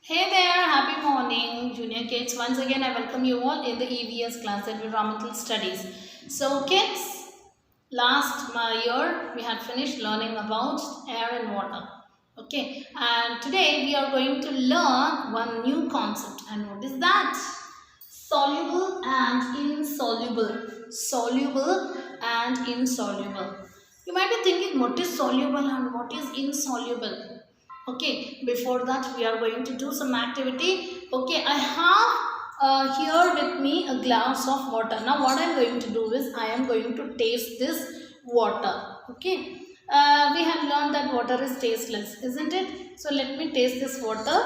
Hey there, happy morning, junior kids. Once again, I welcome you all in the EVS class, Environmental Studies. So, kids, last year we had finished learning about air and water. Okay, and today we are going to learn one new concept. And what is that? Soluble and insoluble. Soluble and insoluble. You might be thinking, what is soluble and what is insoluble? Okay, before that we are going to do some activity. Okay, I have here with me a glass of water. Now what I am going to do is I am going to taste this water. Okay, we have learned that water is tasteless, isn't it? So let me taste this water.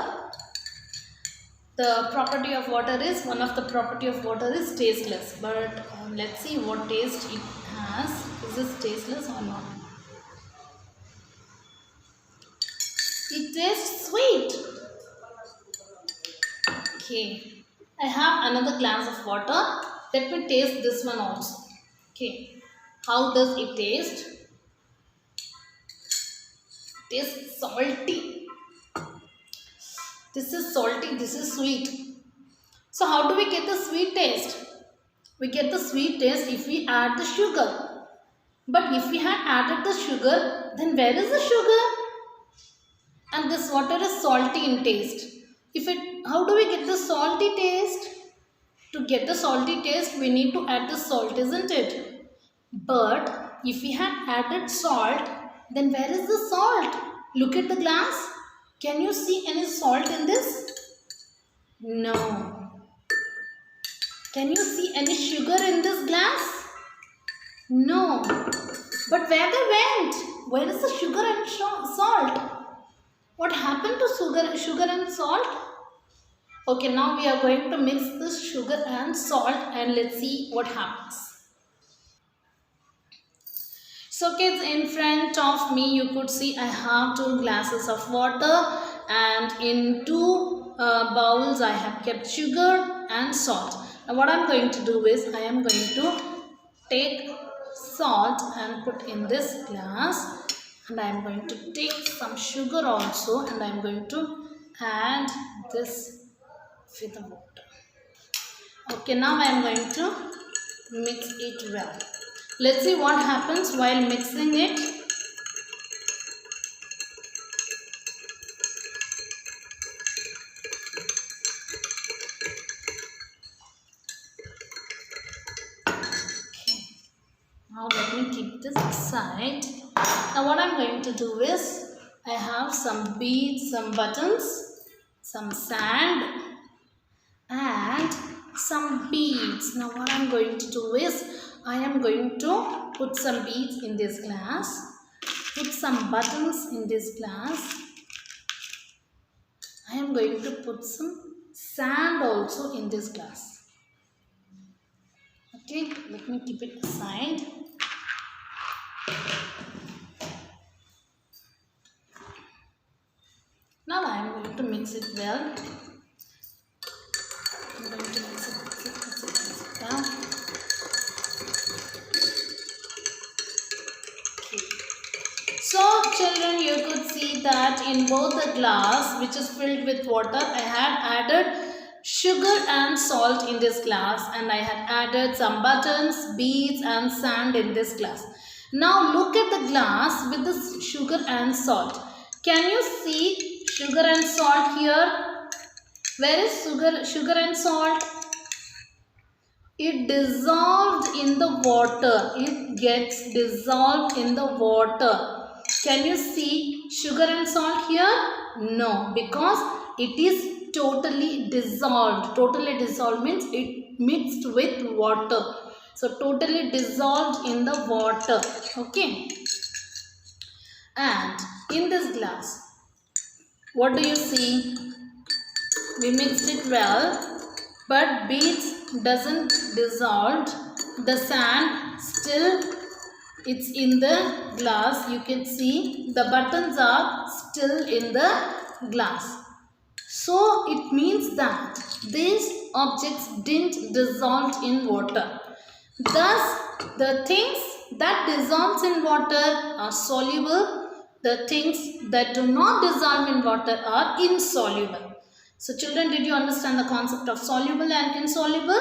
The property of water is, one of the property of water is tasteless, but let's see what taste it has. Is this tasteless or not? It tastes sweet. Okay, I have another glass of water. Let me taste this one also. Okay, how does it taste? Tastes salty. This is salty, this is sweet. So how do we get the sweet taste? We get the sweet taste if we add the sugar. But if we had added the sugar, then where is the sugar? And this water is salty in taste. How do we get the salty taste? To get the salty taste, we need to add the salt, isn't it? But if we had added salt, then where is the salt? Look at the glass. Can you see any salt in this? No. Can you see any sugar in this glass? No. But where they went? Where is the sugar and salt? What happened to sugar and salt? Okay, now we are going to mix this sugar and salt and let's see what happens. So kids, in front of me you could see I have two glasses of water and in two bowls I have kept sugar and salt. Now what I am going to do is I am going to take salt and put in this glass, and I am going to take some sugar also and I am going to add this with the water. Okay, now I am going to mix it well. Let's see what happens while mixing it. Okay. Now let me keep this aside. Now what I'm going to do is I have some beads, some buttons, some sand and some beads. Now what I'm going to do is I am going to put some beads in this glass, put some buttons in this glass. I am going to put some sand also in this glass. Okay, let me keep it aside. Now I am going to mix it well. I'm going to mix it down. Okay. So children, you could see that in both the glass which is filled with water, I had added sugar and salt in this glass and I had added some buttons, beads and sand in this glass. Now look at the glass with the sugar and salt. Can you see sugar and salt here? Where is sugar and salt? It dissolved in the water. It gets dissolved in the water. Can you see sugar and salt here? No, because it is totally dissolved. Totally dissolved means it mixed with water. So totally dissolved in the water. Okay. And in this glass, what do you see? We mixed it well, but beads doesn't dissolve. The sand still it's in the glass. You can see the buttons are still in the glass. So it means that these objects didn't dissolve in water. Thus, the things that dissolve in water are soluble. The things that do not dissolve in water are insoluble. So children, did you understand the concept of soluble and insoluble?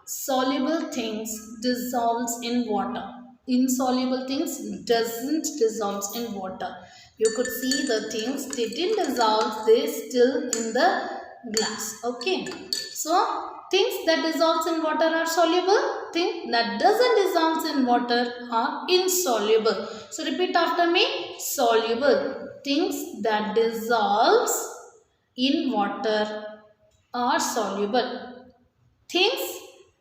Soluble things dissolves in water. Insoluble things doesn't dissolves in water. You could see the things, they didn't dissolve, they still in the glass. Okay, so things that dissolves in water are soluble, things that doesn't dissolves in water are insoluble. So repeat after me. Soluble things that dissolves in water are soluble. Things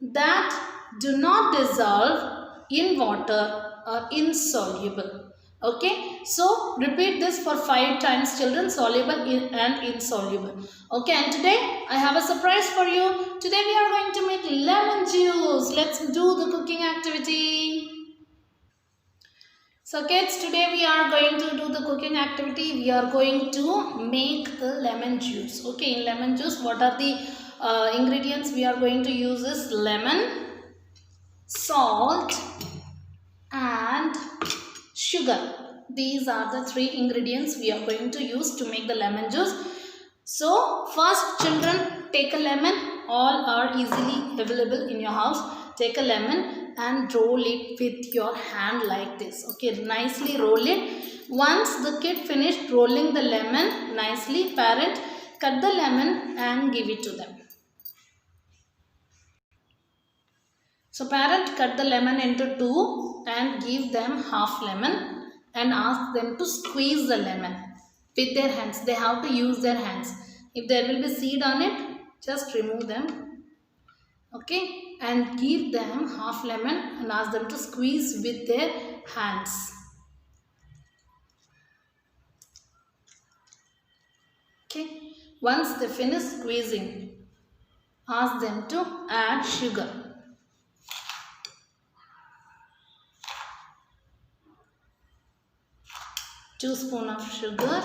that do not dissolve in water are insoluble. Okay, so repeat this for 5 times children. Soluble and insoluble. Okay, and today I have a surprise for you. Today we are going to make lemon juice. Let's do the cooking activity. So kids, today we are going to do the cooking activity. We are going to make the lemon juice. Okay, in lemon juice, what are the ingredients we are going to use? Is lemon, salt and sugar. These are the 3 ingredients we are going to use to make the lemon juice. So first children, take a lemon. All are easily available in your house. Take a lemon and roll it with your hand like this. Okay, nicely roll it. Once the kid finished rolling the lemon nicely, parent cut the lemon and give it to them. So parent cut the lemon into 2 and give them half lemon and ask them to squeeze the lemon with their hands. They have to use their hands. If there will be seed on it, just remove them. Okay, and give them half lemon and ask them to squeeze with their hands. Okay, once they finish squeezing, ask them to add sugar. Two spoons of sugar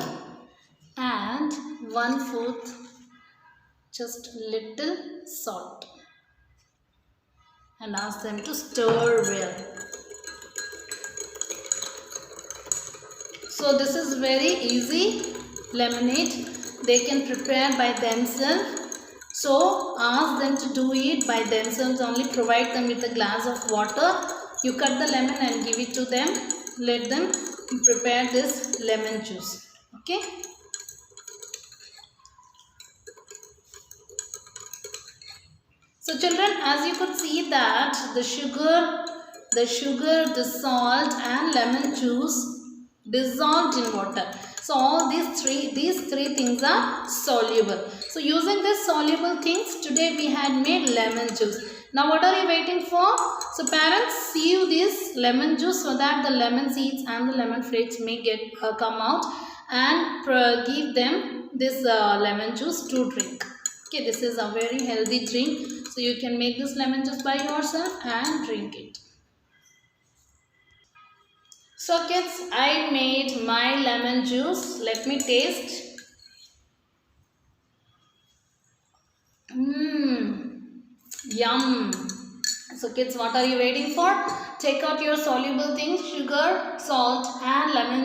and 1/4 just little salt, and ask them to stir well. So this is very easy lemonade. They can prepare by themselves. So ask them to do it by themselves only. Provide them with a glass of water. You cut the lemon and give it to them. Let them prepare this lemon juice. Okay. So children, as you could see that the sugar, the salt and lemon juice dissolved in water. So all these three things are soluble. So using these soluble things, today we had made lemon juice. Now what are you waiting for? So parents, sieve this lemon juice so that the lemon seeds and the lemon flakes may get come out, and give them this lemon juice to drink. Okay, this is a very healthy drink. So you can make this lemon juice by yourself and drink it. So kids, I made my lemon juice. Let me taste. Yum. So kids, what are you waiting for? Take out your soluble things, sugar, salt and lemon,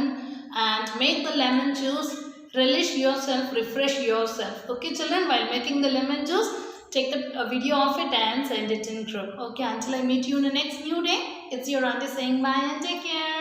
and make the lemon juice. Relish yourself, refresh yourself. Okay children, while making the lemon juice, take a video of it and send it in group. Okay, until I meet you in the next new day, it's your auntie saying bye and take care.